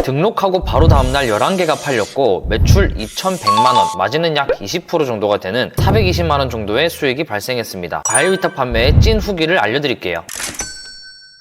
등록하고 바로 다음날 11개가 팔렸고 매출 2,100만원, 마진은 약 20% 정도가 되는 420만원 정도의 수익이 발생했습니다. 과일 위탁 판매의 찐 후기를 알려드릴게요.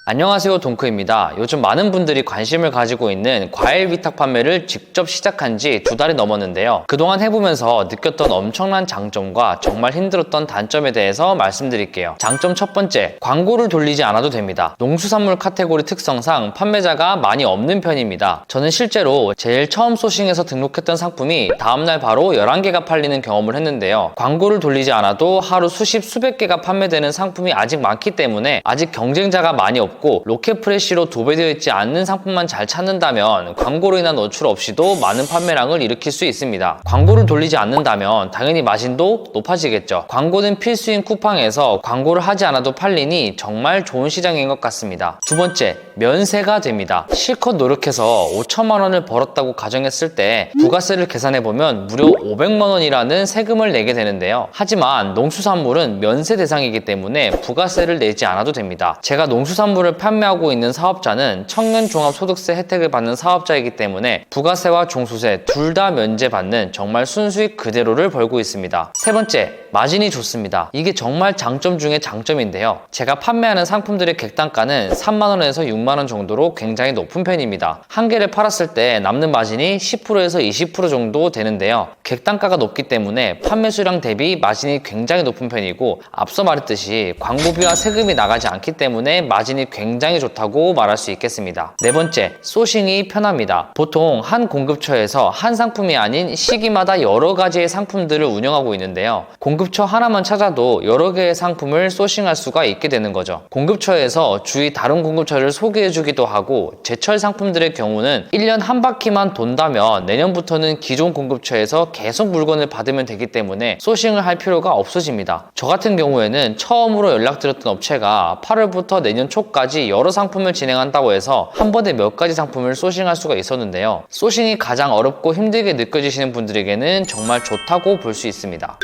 안녕하세요, 동크입니다. 요즘 많은 분들이 관심을 가지고 있는 과일 위탁 판매를 직접 시작한 지 2달이 넘었는데요. 그동안 해보면서 느꼈던 엄청난 장점과 정말 힘들었던 단점에 대해서 말씀드릴게요. 장점 첫 번째, 광고를 돌리지 않아도 됩니다. 농수산물 카테고리 특성상 판매자가 많이 없는 편입니다. 저는 실제로 제일 처음 소싱해서 등록했던 상품이 다음날 바로 11개가 팔리는 경험을 했는데요. 광고를 돌리지 않아도 하루 수십, 수백 개가 판매되는 상품이 아직 많기 때문에 아직 경쟁자가 많이 없고 로켓프레쉬로 도배되어 있지 않는 상품만 잘 찾는다면 광고로 인한 노출 없이도 많은 판매량을 일으킬 수 있습니다. 광고를 돌리지 않는다면 당연히 마진도 높아지겠죠. 광고는 필수인 쿠팡에서 광고를 하지 않아도 팔리니 정말 좋은 시장인 것 같습니다. 두 번째, 면세가 됩니다. 실컷 노력해서 5천만 원을 벌었다고 가정했을 때 부가세를 계산해보면 무려 500만 원이라는 세금을 내게 되는데요. 하지만 농수산물은 면세 대상이기 때문에 부가세를 내지 않아도 됩니다. 제가 농수산물을 판매하고 있는 사업자는 청년종합소득세 혜택을 받는 사업자이기 때문에 부가세와 종소세 둘 다 면제받는 정말 순수익 그대로를 벌고 있습니다. 세 번째, 마진이 좋습니다. 이게 정말 장점 중에 장점인데요. 제가 판매하는 상품들의 객단가는 3만원에서 6만원 정도로 굉장히 높은 편입니다. 한 개를 팔았을 때 남는 마진이 10%에서 20% 정도 되는데요. 객단가가 높기 때문에 판매 수량 대비 마진이 굉장히 높은 편이고, 앞서 말했듯이 광고비와 세금이 나가지 않기 때문에 마진이 굉장히 좋다고 말할 수 있겠습니다. 네 번째, 소싱이 편합니다. 보통 한 공급처에서 한 상품이 아닌 시기마다 여러 가지의 상품들을 운영하고 있는데요. 공급처 하나만 찾아도 여러 개의 상품을 소싱할 수가 있게 되는 거죠. 공급처에서 주위 다른 공급처를 소개해주기도 하고, 제철 상품들의 경우는 1년 한 바퀴만 돈다면 내년부터는 기존 공급처에서 계속 물건을 받으면 되기 때문에 소싱을 할 필요가 없어집니다. 저 같은 경우에는 처음으로 연락드렸던 업체가 8월부터 내년 초까지 여러 상품을 진행한다고 해서 한 번에 몇 가지 상품을 소싱할 수가 있었는데요. 소싱이 가장 어렵고 힘들게 느껴지시는 분들에게는 정말 좋다고 볼 수 있습니다.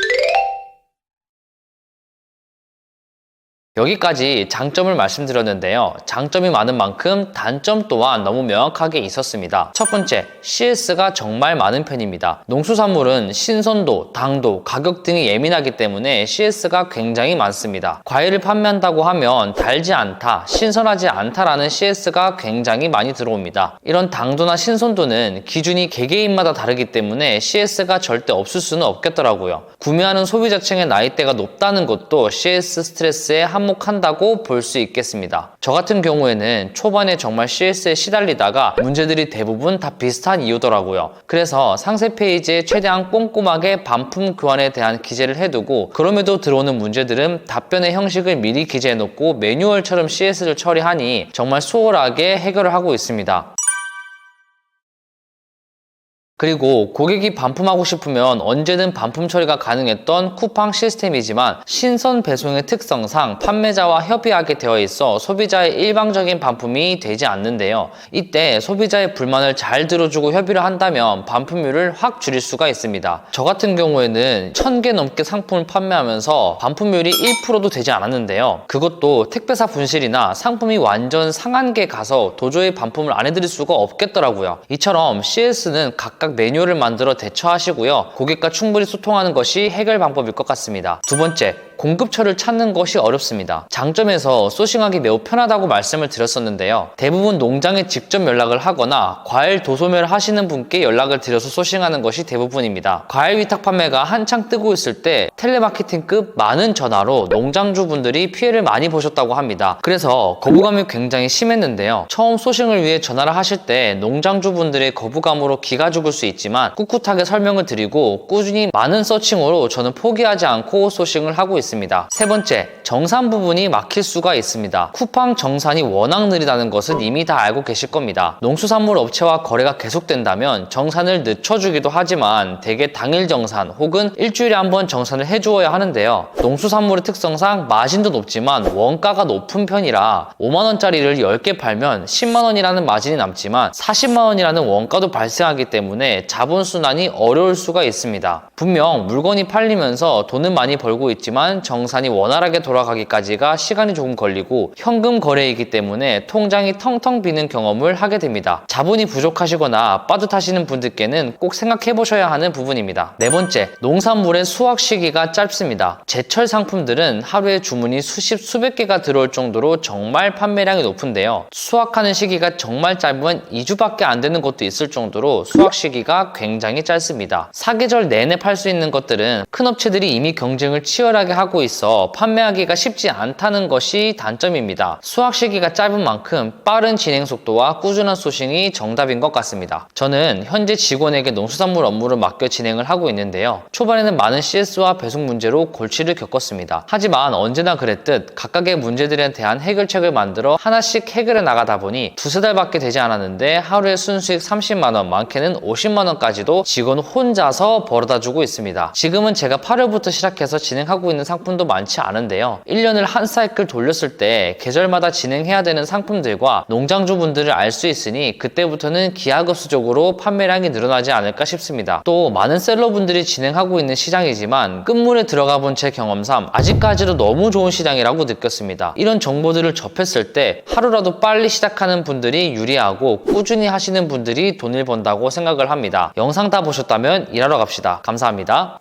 여기까지 장점을 말씀드렸는데요. 장점이 많은 만큼 단점 또한 너무 명확하게 있었습니다. 첫 번째, CS가 정말 많은 편입니다. 농수산물은 신선도, 당도, 가격 등이 예민하기 때문에 CS가 굉장히 많습니다. 과일을 판매한다고 하면 달지 않다, 신선하지 않다라는 CS가 굉장히 많이 들어옵니다. 이런 당도나 신선도는 기준이 개개인마다 다르기 때문에 CS가 절대 없을 수는 없겠더라고요. 구매하는 소비자층의 나이대가 높다는 것도 CS 스트레스에 한몫한다고 볼 수 있겠습니다. 저 같은 경우에는 초반에 정말 CS에 시달리다가 문제들이 대부분 다 비슷한 이유더라고요. 그래서 상세 페이지에 최대한 꼼꼼하게 반품 교환에 대한 기재를 해두고, 그럼에도 들어오는 문제들은 답변의 형식을 미리 기재해놓고 매뉴얼처럼 CS를 처리하니 정말 수월하게 해결을 하고 있습니다. 그리고 고객이 반품하고 싶으면 언제든 반품 처리가 가능했던 쿠팡 시스템이지만 신선 배송의 특성상 판매자와 협의하게 되어 있어 소비자의 일방적인 반품이 되지 않는데요. 이때 소비자의 불만을 잘 들어주고 협의를 한다면 반품률을 확 줄일 수가 있습니다. 저 같은 경우에는 1000개 넘게 상품을 판매하면서 반품률이 1%도 되지 않았는데요. 그것도 택배사 분실이나 상품이 완전 상한 게 가서 도저히 반품을 안 해드릴 수가 없겠더라고요. 이처럼 CS는 각각 매뉴얼을 만들어 대처하시고요. 고객과 충분히 소통하는 것이 해결 방법일 것 같습니다. 두 번째, 공급처를 찾는 것이 어렵습니다. 장점에서 소싱하기 매우 편하다고 말씀을 드렸었는데요. 대부분 농장에 직접 연락을 하거나 과일 도소매를 하시는 분께 연락을 드려서 소싱하는 것이 대부분입니다. 과일 위탁 판매가 한창 뜨고 있을 때 텔레마케팅급 많은 전화로 농장주분들이 피해를 많이 보셨다고 합니다. 그래서 거부감이 굉장히 심했는데요. 처음 소싱을 위해 전화를 하실 때 농장주분들의 거부감으로 기가 죽을 수 있지만 꿋꿋하게 설명을 드리고 꾸준히 많은 서칭으로 저는 포기하지 않고 소싱을 하고 있습니다. 세 번째, 정산 부분이 막힐 수가 있습니다. 쿠팡 정산이 워낙 느리다는 것은 이미 다 알고 계실 겁니다. 농수산물 업체와 거래가 계속된다면 정산을 늦춰주기도 하지만 대개 당일 정산 혹은 일주일에 한 번 정산을 해주어야 하는데요. 농수산물의 특성상 마진도 높지만 원가가 높은 편이라 5만원짜리를 10개 팔면 10만원이라는 마진이 남지만 40만원이라는 원가도 발생하기 때문에 자본순환이 어려울 수가 있습니다. 분명 물건이 팔리면서 돈은 많이 벌고 있지만 하지만 정산이 원활하게 돌아가기까지가 시간이 조금 걸리고 현금 거래이기 때문에 통장이 텅텅 비는 경험을 하게 됩니다. 자본이 부족하시거나 빠듯하시는 분들께는 꼭 생각해 보셔야 하는 부분입니다. 네 번째, 농산물의 수확 시기가 짧습니다. 제철 상품들은 하루에 주문이 수십 수백 개가 들어올 정도로 정말 판매량이 높은데요. 수확하는 시기가 정말 짧으면 2주밖에 안 되는 것도 있을 정도로 수확 시기가 굉장히 짧습니다. 사계절 내내 팔 수 있는 것들은 큰 업체들이 이미 경쟁을 치열하게 하고 있어 판매하기가 쉽지 않다는 것이 단점입니다. 수확 시기가 짧은 만큼 빠른 진행 속도와 꾸준한 소싱이 정답인 것 같습니다. 저는 현재 직원에게 농수산물 업무를 맡겨 진행을 하고 있는데요. 초반에는 많은 CS와 배송 문제로 골치를 겪었습니다. 하지만 언제나 그랬듯 각각의 문제들에 대한 해결책을 만들어 하나씩 해결해 나가다 보니 두세 달밖에 되지 않았는데 하루에 순수익 30만원, 많게는 50만원까지도 직원 혼자서 벌어다주고 있습니다. 지금은 제가 8월부터 시작해서 진행하고 있는 상품도 많지 않은데요. 1년을 한 사이클 돌렸을 때 계절마다 진행해야 되는 상품들과 농장주분들을 알 수 있으니 그때부터는 기하급수적으로 판매량이 늘어나지 않을까 싶습니다. 또 많은 셀러분들이 진행하고 있는 시장이지만 끝물에 들어가 본 제 경험상 아직까지도 너무 좋은 시장이라고 느꼈습니다. 이런 정보들을 접했을 때 하루라도 빨리 시작하는 분들이 유리하고 꾸준히 하시는 분들이 돈을 번다고 생각을 합니다. 영상 다 보셨다면 일하러 갑시다. 감사합니다.